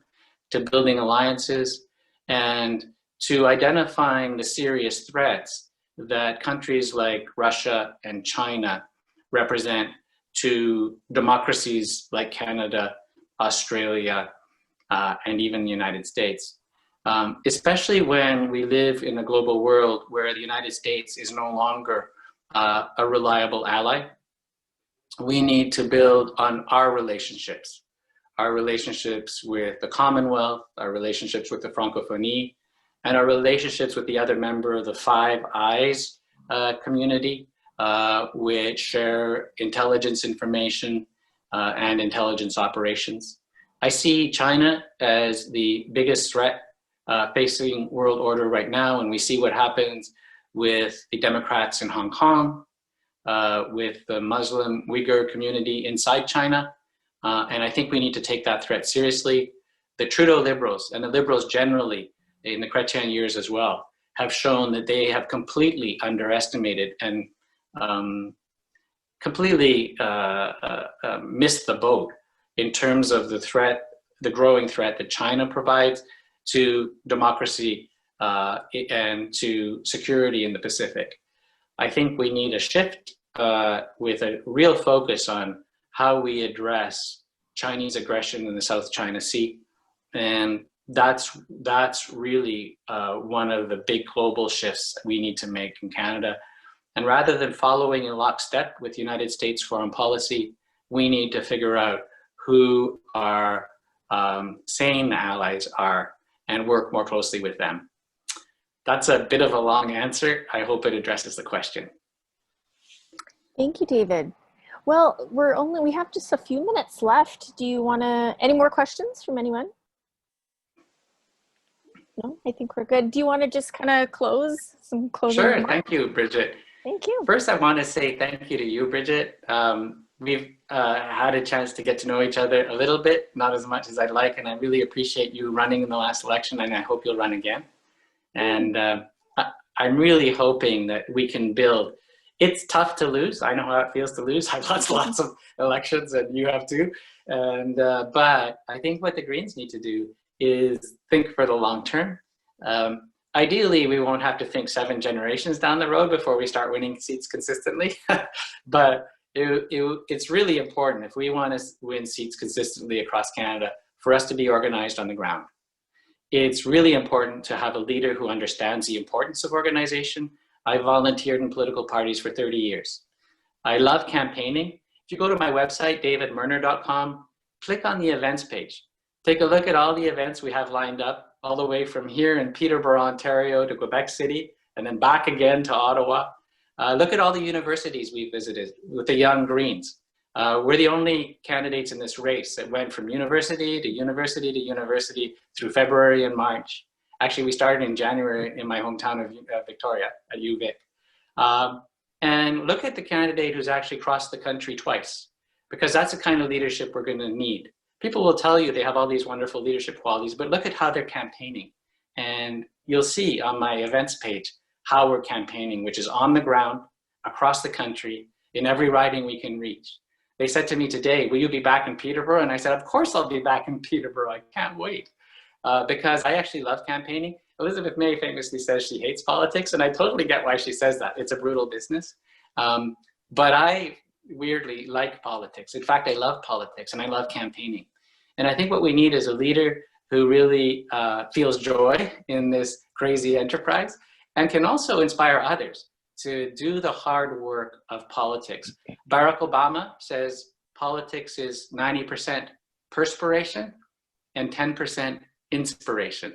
to building alliances, and to identifying the serious threats that countries like Russia and China represent to democracies like Canada, Australia, and even the United States. Especially when we live in a global world where the United States is no longer a reliable ally. We need to build on our relationships with the Commonwealth, our relationships with the Francophonie, and our relationships with the other member of the Five Eyes community, which share intelligence information and intelligence operations. I see China as the biggest threat facing world order right now, and we see what happens with the Democrats in Hong Kong, with the Muslim Uyghur community inside China, and I think we need to take that threat seriously. The Trudeau Liberals and the Liberals generally, in the Chrétien years as well, have shown that they have completely underestimated and completely missed the boat in terms of the threat, the growing threat that China provides to democracy and to security in the Pacific. I think we need a shift with a real focus on how we address Chinese aggression in the South China Sea. And that's really one of the big global shifts that we need to make in Canada. And rather than following in lockstep with the United States foreign policy, we need to figure out who our sane allies are and work more closely with them. That's a bit of a long answer. I hope it addresses the question. Thank you, David. Well, we have just a few minutes left. Do you want to, any more questions from anyone? No, I think we're good. Do you want to just kind of close some closing Sure, remarks? thank you, Bridget. Thank you. First, I want to say thank you to you, Bridget. We've had a chance to get to know each other a little bit, not as much as I'd like, and I really appreciate you running in the last election, and I hope you'll run again. And I'm really hoping that we can build. It's tough to lose. I know how it feels to lose. I've lost lots of elections, and you have too. And but I think what the Greens need to do is think for the long term. Ideally, we won't have to think 7 generations down the road before we start winning seats consistently. But it's really important, if we want to win seats consistently across Canada, for us to be organized on the ground. It's really important to have a leader who understands the importance of organization. I volunteered in political parties for 30 years. I love campaigning. If you go to my website, davidmerner.com, click on the events page. Take a look at all the events we have lined up, all the way from here in Peterborough, Ontario to Quebec City, and then back again to Ottawa. Look at all the universities we visited with the Young Greens. We're the only candidates in this race that went from university to university to university through February and March. Actually, we started in January in my hometown of Victoria at UVic. And look at the candidate who's actually crossed the country twice, because that's the kind of leadership we're going to need. People will tell you they have all these wonderful leadership qualities, but look at how they're campaigning. And you'll see on my events page how we're campaigning, which is on the ground, across the country, in every riding we can reach. They said to me today, will you be back in Peterborough? And I said, of course I'll be back in Peterborough. I can't wait. Because I actually love campaigning. Elizabeth May famously says she hates politics, and I totally get why she says that. It's a brutal business. But I weirdly like politics. In fact, I love politics and I love campaigning. And I think what we need is a leader who really feels joy in this crazy enterprise and can also inspire others to do the hard work of politics. Barack Obama says politics is 90% perspiration and 10% inspiration.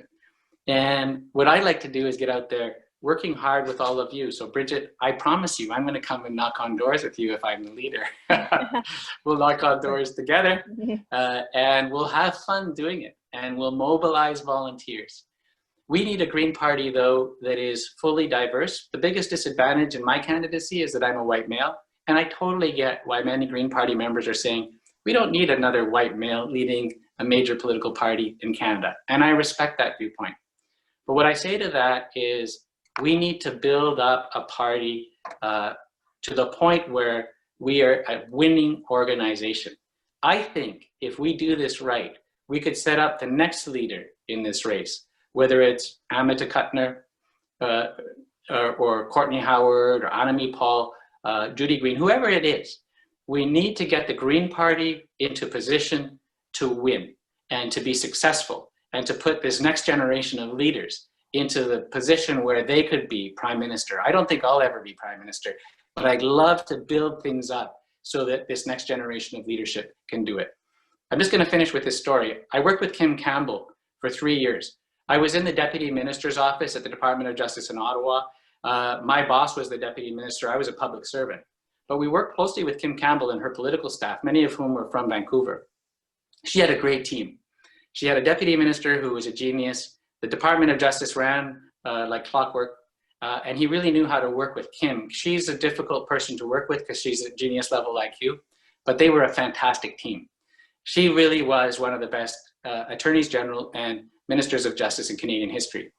And what I like to do is get out there working hard with all of you. So Bridget, I promise you, I'm going to come and knock on doors with you if I'm the leader. We'll knock on doors together and we'll have fun doing it, and we'll mobilize volunteers. We need a Green Party, though, that is fully diverse. The biggest disadvantage in my candidacy is that I'm a white male, And I totally get why many Green Party members are saying, we don't need another white male leading a major political party in Canada. And I respect that viewpoint. But what I say to that is we need to build up a party to the point where we are a winning organization. I think if we do this right, we could set up the next leader in this race, whether it's Amita Kuttner or Courtney Howard or Annamie Paul, Judy Green, whoever it is. We need to get the Green Party into position to win and to be successful and to put this next generation of leaders into the position where they could be Prime Minister. I don't think I'll ever be Prime Minister, but I'd love to build things up so that this next generation of leadership can do it. I'm just going to finish with this story. I worked with Kim Campbell for 3 years. I was in the Deputy Minister's office at the Department of Justice in Ottawa. My boss was the Deputy Minister. I was a public servant. But we worked closely with Kim Campbell and her political staff, many of whom were from Vancouver. She had a great team. She had a Deputy Minister who was a genius. The Department of Justice ran like clockwork. And he really knew how to work with Kim. She's a difficult person to work with because she's a genius level IQ, but they were a fantastic team. She really was one of the best attorneys general and ministers of justice in Canadian history.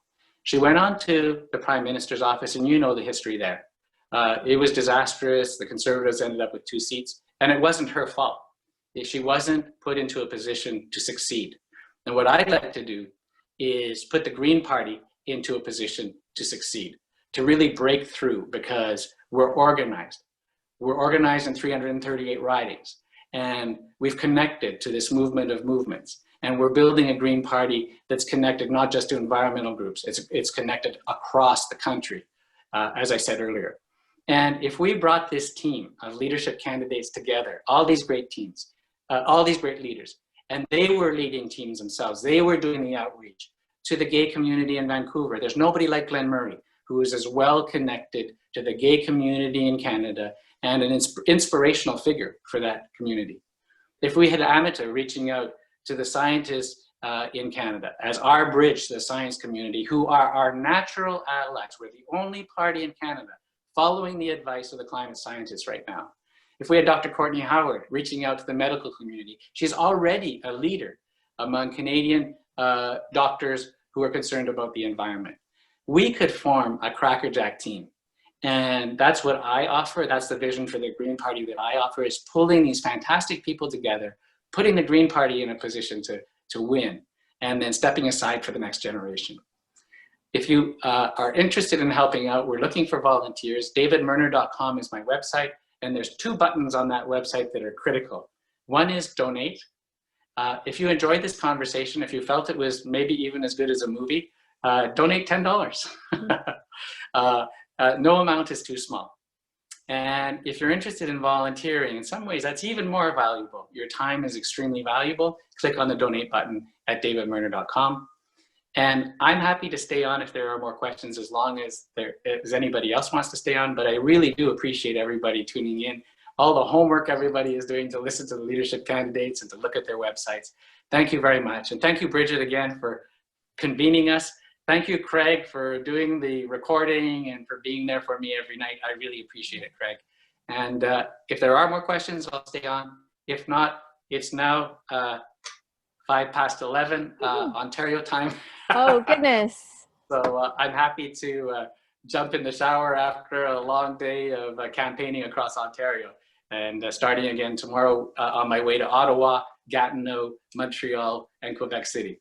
She went on to the Prime Minister's office, and you know the history there. It was disastrous. The Conservatives ended up with 2 seats, and it wasn't her fault. She wasn't put into a position to succeed. And what I'd like to do is put the Green Party into a position to succeed, to really break through, because we're organized. We're organized in 338 ridings, and we've connected to this movement of movements. And we're building a Green Party that's connected not just to environmental groups, it's connected across the country, as I said earlier. And if we brought this team of leadership candidates together, all these great teams, all these great leaders, and they were leading teams themselves, they were doing the outreach to the gay community in Vancouver. There's nobody like Glenn Murray, who is as well connected to the gay community in Canada and an inspirational figure for that community. If we had Amita reaching out to the scientists in Canada as our bridge to the science community, who are our natural allies, we're the only party in Canada following the advice of the climate scientists right now. If we had Dr. Courtney Howard reaching out to the medical community, she's already a leader among Canadian doctors who are concerned about the environment. We could form a crackerjack team. And that's what I offer. That's the vision for the Green Party that I offer, is pulling these fantastic people together, putting the Green Party in a position to win, and then stepping aside for the next generation. If you are interested in helping out, we're looking for volunteers. davidmerner.com is my website, and there's 2 buttons on that website that are critical. One is donate. If you enjoyed this conversation, if you felt it was maybe even as good as a movie, donate $10. No amount is too small. And if you're interested in volunteering, in some ways that's even more valuable. Your time is extremely valuable. Click on the donate button at davidmerner.com. And I'm happy to stay on if there are more questions, as long as anybody else wants to stay on. But I really do appreciate everybody tuning in, all the homework everybody is doing to listen to the leadership candidates and to look at their websites. Thank you very much. And thank you, Bridget, again, for convening us. Thank you, Craig, for doing the recording and for being there for me every night. I really appreciate it, Craig. And if there are more questions, I'll stay on. If not, it's now 11:05 Ontario time. Oh, goodness. So I'm happy to jump in the shower after a long day of campaigning across Ontario, and starting again tomorrow on my way to Ottawa, Gatineau, Montreal, and Quebec City.